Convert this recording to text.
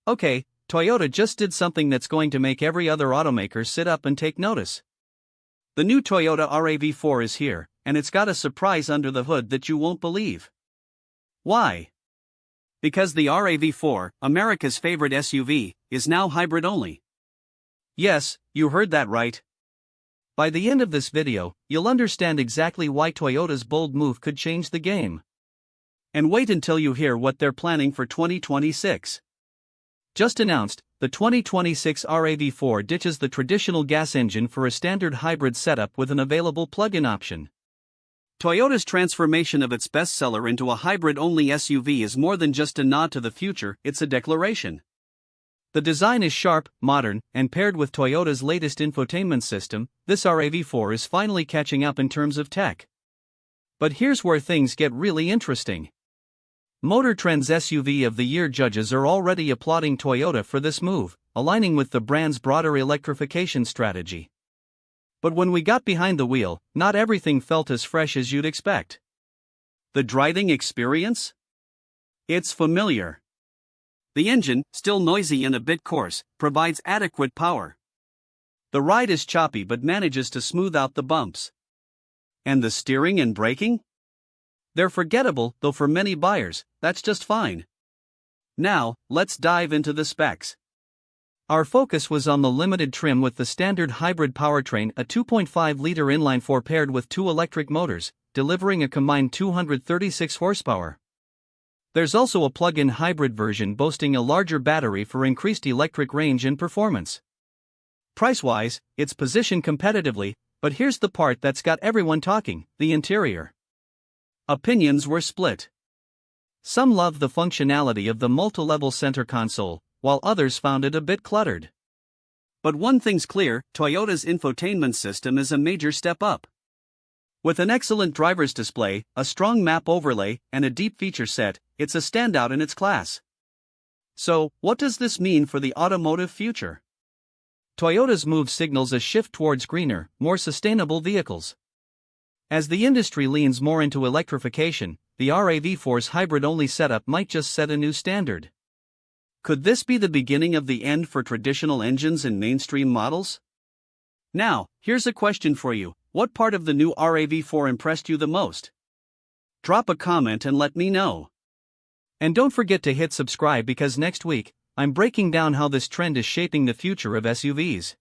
Okay, Toyota just did something that's going to make every other automaker sit up and take notice. The new Toyota RAV4 is here, and it's got a surprise under the hood that you won't believe. Why? Because the RAV4, America's favorite SUV, is now hybrid only. Yes, you heard that right. By the end of this video, you'll understand exactly why Toyota's bold move could change the game. And wait until you hear what they're planning for 2026. Just announced, the 2026 RAV4 ditches the traditional gas engine for a standard hybrid setup with an available plug-in option. Toyota's transformation of its bestseller into a hybrid-only SUV is more than just a nod to the future, it's a declaration. The design is sharp, modern, and paired with Toyota's latest infotainment system, this RAV4 is finally catching up in terms of tech. But here's where things get really interesting. MotorTrend's SUV of the Year judges are already applauding Toyota for this move, aligning with the brand's broader electrification strategy. But when we got behind the wheel, not everything felt as fresh as you'd expect. The driving experience? It's familiar. The engine, still noisy and a bit coarse, provides adequate power. The ride is choppy but manages to smooth out the bumps. And the steering and braking? They're forgettable, though for many buyers, that's just fine. Now, let's dive into the specs. Our focus was on the limited trim with the standard hybrid powertrain, a 2.5-liter inline-4 paired with two electric motors, delivering a combined 236 horsepower. There's also a plug-in hybrid version boasting a larger battery for increased electric range and performance. Price-wise, it's positioned competitively, but here's the part that's got everyone talking: the interior. Opinions were split. Some loved the functionality of the multi-level center console, while others found it a bit cluttered. But one thing's clear: Toyota's infotainment system is a major step up. With an excellent driver's display, a strong map overlay, and a deep feature set, it's a standout in its class. So, what does this mean for the automotive future? Toyota's move signals a shift towards greener, more sustainable vehicles. As the industry leans more into electrification, the RAV4's hybrid-only setup might just set a new standard. Could this be the beginning of the end for traditional engines in mainstream models? Now, here's a question for you: what part of the new RAV4 impressed you the most? Drop a comment and let me know. And don't forget to hit subscribe, because next week, I'm breaking down how this trend is shaping the future of SUVs.